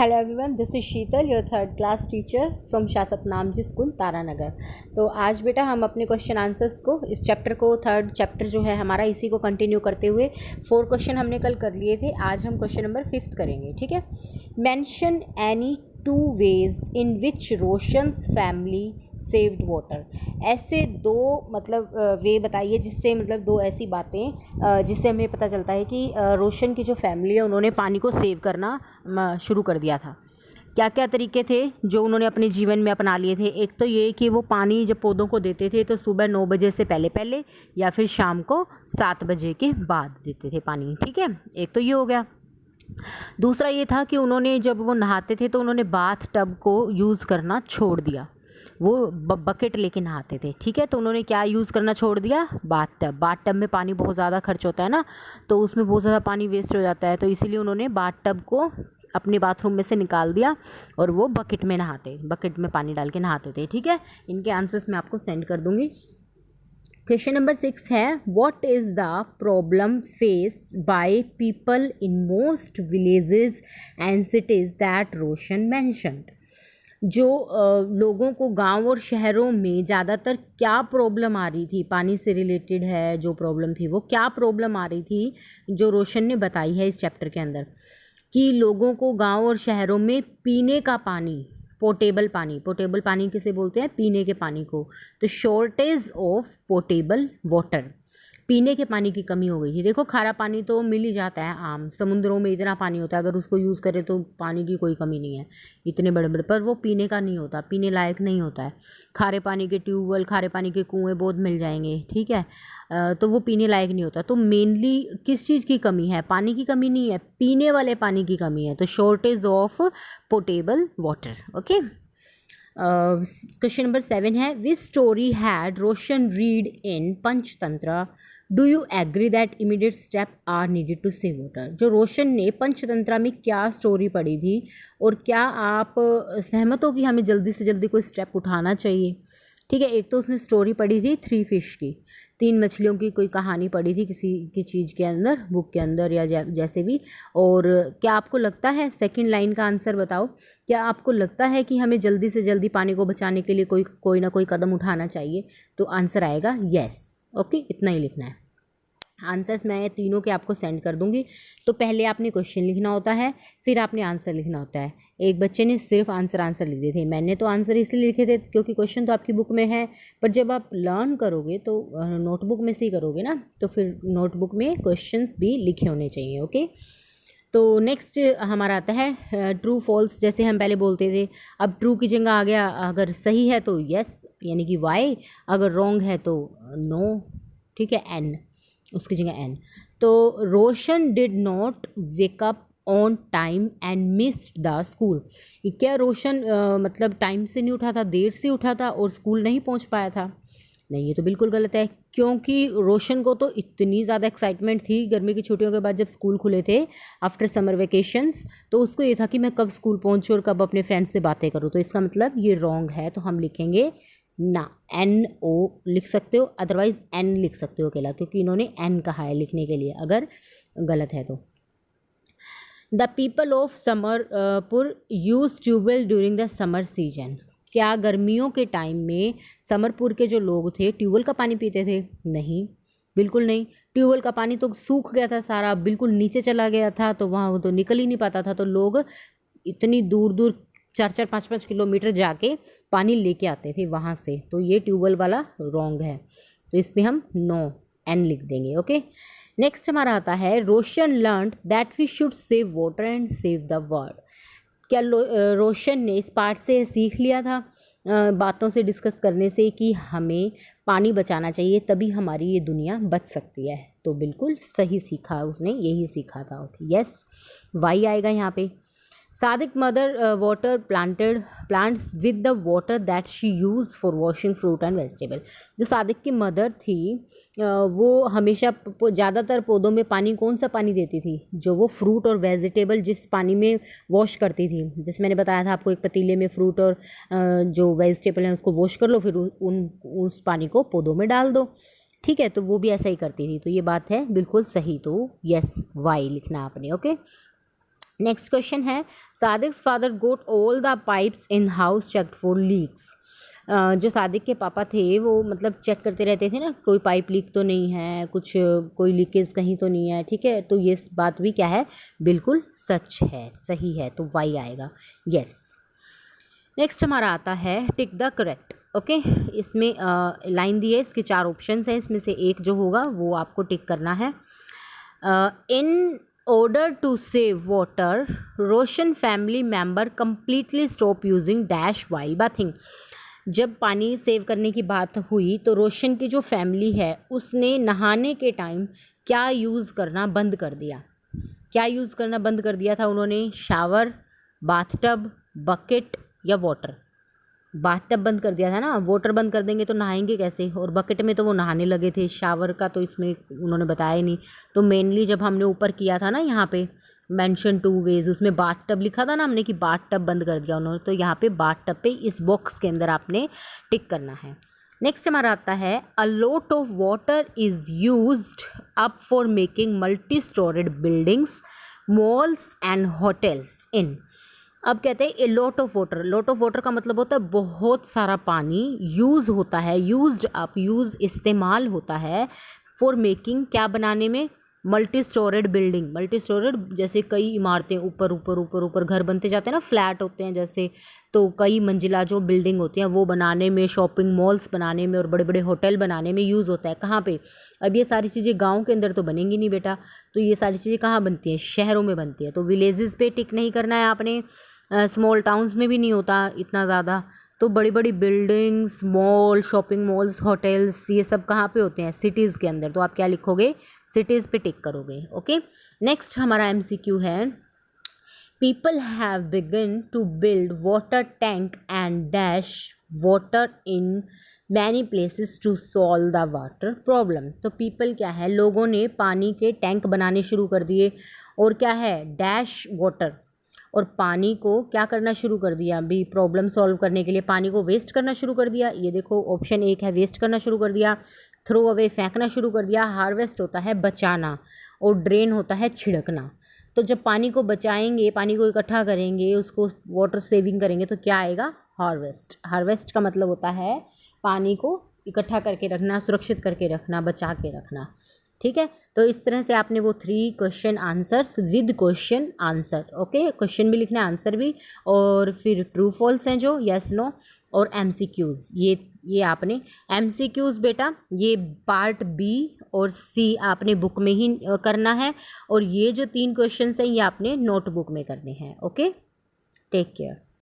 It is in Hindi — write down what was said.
Hello everyone, this is Sheetal, your third class teacher from शासक नामजी स्कूल तारानगर। तो आज बेटा हम अपने क्वेश्चन आंसर्स को, इस चैप्टर को, थर्ड चैप्टर जो है हमारा, इसी को कंटिन्यू करते हुए 4 क्वेश्चन हमने कल कर लिए थे। आज हम क्वेश्चन नंबर 5 करेंगे, ठीक है। Mention any 2 ways in which Roshan's family saved water. ऐसे दो वे बताइए जिससे दो ऐसी बातें जिससे हमें पता चलता है कि रोशन की जो फैमिली है उन्होंने पानी को सेव करना शुरू कर दिया था। क्या क्या तरीके थे जो उन्होंने अपने जीवन में अपना लिए थे? एक तो ये कि वो पानी जब पौधों को देते थे तो सुबह 9 बजे से पहले पहले या फिर शाम को 7 बजे के बाद देते थे पानी, ठीक है। एक तो ये हो गया। दूसरा ये था कि उन्होंने जब वो नहाते थे तो उन्होंने बाथ टब को यूज़ करना छोड़ दिया। वो बकेट लेके नहाते थे, ठीक है। तो उन्होंने क्या यूज़ करना छोड़ दिया? बाथ टब में पानी बहुत ज़्यादा खर्च होता है ना, तो उसमें बहुत ज़्यादा पानी वेस्ट हो जाता है, तो इसीलिए उन्होंने बाथ टब को अपने बाथरूम में से निकाल दिया और वो बकेट में पानी डाल के नहाते थे, ठीक है। इनके आंसर्स मैं आपको सेंड कर दूँगी। क्वेश्चन नंबर 6 है, what is the problem faced by people in most villages and cities that Roshan mentioned. जो लोगों को गांव और शहरों में ज़्यादातर क्या प्रॉब्लम आ रही थी, पानी से रिलेटेड है जो प्रॉब्लम थी, वो क्या प्रॉब्लम आ रही थी जो रोशन ने बताई है इस चैप्टर के अंदर, कि लोगों को गांव और शहरों में पीने का पानी, पोर्टेबल पानी किसे बोलते हैं? पीने के पानी को। तो शॉर्टेज ऑफ पोर्टेबल वाटर, पीने के पानी की कमी हो गई थी। देखो, खारा पानी तो मिल ही जाता है आम, समुद्रों में इतना पानी होता है, अगर उसको यूज़ करें तो पानी की कोई कमी नहीं है, इतने बड़े बड़े, पर वो पीने का नहीं होता, पीने लायक नहीं होता है। खारे पानी के ट्यूबवेल, खारे पानी के कुएँ बहुत मिल जाएंगे, ठीक है, तो वो पीने लायक नहीं होता। तो मेनली किस चीज़ की कमी है? पानी की कमी नहीं है, पीने वाले पानी की कमी है। तो shortage of portable water, okay. Question number 7 है, which story had Roshan read in Panchatantra, do you agree that immediate step are needed to save water. जो रोशन ने पंचतंत्र में क्या स्टोरी पढ़ी थी और क्या आप सहमत हो कि हमें जल्दी से जल्दी कोई स्टेप उठाना चाहिए, ठीक है। एक तो उसने स्टोरी पढ़ी थी 3 फिश की, 3 मछलियों की कोई कहानी पढ़ी थी किसी की चीज़ के अंदर, बुक के अंदर या जैसे भी। और क्या आपको लगता है, सेकंड लाइन का आंसर बताओ, क्या आपको लगता है कि हमें जल्दी से जल्दी पानी को बचाने के लिए कोई ना कोई कदम उठाना चाहिए? तो आंसर आएगा येस, ओके। इतना ही लिखना है। आंसर्स मैं तीनों के आपको सेंड कर दूंगी। तो पहले आपने क्वेश्चन लिखना होता है, फिर आपने आंसर लिखना होता है। एक बच्चे ने सिर्फ आंसर लिख दिए थे, मैंने तो आंसर इसलिए लिखे थे क्योंकि क्वेश्चन तो आपकी बुक में है, पर जब आप लर्न करोगे तो नोटबुक में से ही करोगे ना, तो फिर नोटबुक में क्वेश्चंस भी लिखे होने चाहिए, ओके। तो नेक्स्ट हमारा आता है ट्रू फॉल्स, जैसे हम पहले बोलते थे। अब ट्रू की जगह आ गया, अगर सही है तो यस यानी कि वाई, अगर रॉन्ग है तो नो, ठीक है, एन, उसकी जगह एन। तो Roshan did not wake up on time and missed the school. क्या रोशन टाइम से नहीं उठा था, देर से उठा था और स्कूल नहीं पहुंच पाया था? नहीं, ये तो बिल्कुल गलत है, क्योंकि रोशन को तो इतनी ज़्यादा एक्साइटमेंट थी गर्मी की छुट्टियों के बाद जब स्कूल खुले थे आफ्टर समर वेकेशंस, तो उसको ये था कि मैं कब स्कूल पहुंचूँ और कब अपने फ्रेंड्स से बातें करूँ। तो इसका मतलब ये रॉन्ग है, तो हम लिखेंगे ना, एन ओ लिख सकते हो, अदरवाइज एन लिख सकते हो अकेला, क्योंकि इन्होंने एन कहा है लिखने के लिए अगर गलत है तो। The people of Samarpur use tube well during the summer season. क्या गर्मियों के टाइम में समरपुर के जो लोग थे ट्यूबवेल का पानी पीते थे? नहीं, बिल्कुल नहीं। ट्यूबवेल का पानी तो सूख गया था सारा, बिल्कुल नीचे चला गया था, तो वहाँ वो तो निकल ही नहीं पाता था, तो लोग इतनी दूर दूर 4-4, 5-5 किलोमीटर जाके पानी लेके आते थे वहाँ से। तो ये ट्यूबवेल वाला रॉन्ग है, तो इसमें हम नो, एन लिख देंगे, ओके। नेक्स्ट हमारा आता है, Roshan learned that we should save water and save the world. क्या रोशन ने इस पार्ट से सीख लिया था, बातों से डिस्कस करने से, कि हमें पानी बचाना चाहिए तभी हमारी ये दुनिया बच सकती है? तो बिल्कुल सही सीखा, उसने यही सीखा था, ओके, यस, वाई आएगा यहाँ पे। Sadiq mother water plants with the water that she use for washing fruit and vegetable. जो सादिक की मदर थी वो हमेशा ज़्यादातर पौधों में पानी, कौन सा पानी देती थी? जो वो फ्रूट और वेजिटेबल जिस पानी में वॉश करती थी, जैसे मैंने बताया था आपको, एक पतीले में फ्रूट और जो वेजिटेबल है उसको वॉश कर लो, फिर उस पानी को पौधों में डाल दो, ठीक है। तो वो भी ऐसा ही करती थी, तो ये बात है बिल्कुल सही, तो यस, वाई लिखना आपने, ओके। नेक्स्ट क्वेश्चन है Sadiq's father got all the pipes in house check for leaks. जो सादिक के पापा थे वो मतलब चेक करते रहते थे ना, कोई पाइप लीक तो नहीं है, कुछ कोई लीकेज कहीं तो नहीं है, ठीक है। तो ये बात भी क्या है, बिल्कुल सच है, सही है, तो वाई आएगा, यस। नेक्स्ट हमारा आता है टिक द करेक्ट। ओके, इसमें लाइन दी है, इसके 4 ऑप्शंस हैं, इसमें से एक जो होगा वो आपको टिक करना है। इन order to save water, Roshan family member completely stop using dash while bathing। जब पानी सेव करने की बात हुई तो रोशन की जो फैमिली है उसने नहाने के टाइम क्या यूज़ करना बंद कर दिया। क्या यूज़ करना बंद कर दिया था उन्होंने? शावर, बाथटब, बकेट या वाटर। बाथटब बंद कर दिया था ना, वाटर बंद कर देंगे तो नहाएंगे कैसे, और बकेट में तो वो नहाने लगे थे, शावर का तो इसमें उन्होंने बताया ही नहीं। तो मेनली जब हमने ऊपर किया था ना यहाँ पे मेंशन 2 वेज, उसमें बाथटब लिखा था ना हमने कि बाथटब बंद कर दिया उन्होंने, तो यहाँ पे बाथटब पे इस बॉक्स के अंदर आपने टिक करना है। नेक्स्ट हमारा आता है a lot of water is used up for making multi storeyed buildings, malls and hotels in. अब कहते हैं a lot of water. Lot of water का मतलब होता है बहुत सारा पानी यूज़ होता है, यूज्ड अप, यूज़ इस्तेमाल होता है फॉर मेकिंग, क्या बनाने में? Multi storeyed building. Multi storeyed जैसे कई इमारतें ऊपर ऊपर ऊपर ऊपर घर बनते जाते हैं ना, फ्लैट होते हैं जैसे, तो कई मंजिला जो बिल्डिंग होती हैं वो बनाने में, शॉपिंग मॉल्स बनाने में और बड़े बड़े होटल बनाने में यूज़ होता है। कहाँ पे? अब ये सारी चीज़ें गांव के अंदर तो बनेंगी नहीं बेटा, तो ये सारी चीज़ें कहाँ बनती हैं? शहरों में बनती है। तो विलेजेस पे टिक नहीं करना है आपने, स्मॉल टाउन्स में भी नहीं होता इतना ज़्यादा। तो बड़ी बड़ी buildings, mall, shopping malls, hotels, ये सब कहाँ पे होते हैं? सिटीज़ के अंदर। तो आप क्या लिखोगे? सिटीज़ पे टिक करोगे। ओके, नेक्स्ट हमारा एमसीक्यू है people have begun to build water tank and dash water in many places to solve the water problem. तो पीपल क्या है, लोगों ने पानी के टैंक बनाने शुरू कर दिए, और क्या है? डैश वाटर, और पानी को क्या करना शुरू कर दिया अभी? प्रॉब्लम सॉल्व करने के लिए पानी को वेस्ट करना शुरू कर दिया। ये देखो ऑप्शन 1 है, वेस्ट करना शुरू कर दिया, थ्रो अवे फेंकना शुरू कर दिया, हार्वेस्ट होता है बचाना, और ड्रेन होता है छिड़कना। तो जब पानी को बचाएंगे, पानी को इकट्ठा करेंगे, उसको वाटर सेविंग करेंगे, तो क्या आएगा? हार्वेस्ट। हार्वेस्ट का मतलब होता है पानी को इकट्ठा करके रखना, सुरक्षित करके रखना, बचा के रखना, ठीक है। तो इस तरह से आपने वो 3 question answers with question answer, okay, question भी लिखना है, आंसर भी, और फिर ट्रू फॉल्स हैं जो, यस नो, और एमसीक्यूज़। ये आपने एमसीक्यूज़ बेटा ये पार्ट बी और सी आपने बुक में ही करना है, और ये जो 3 क्वेश्चन हैं ये आपने नोटबुक में करने हैं। Okay, take care.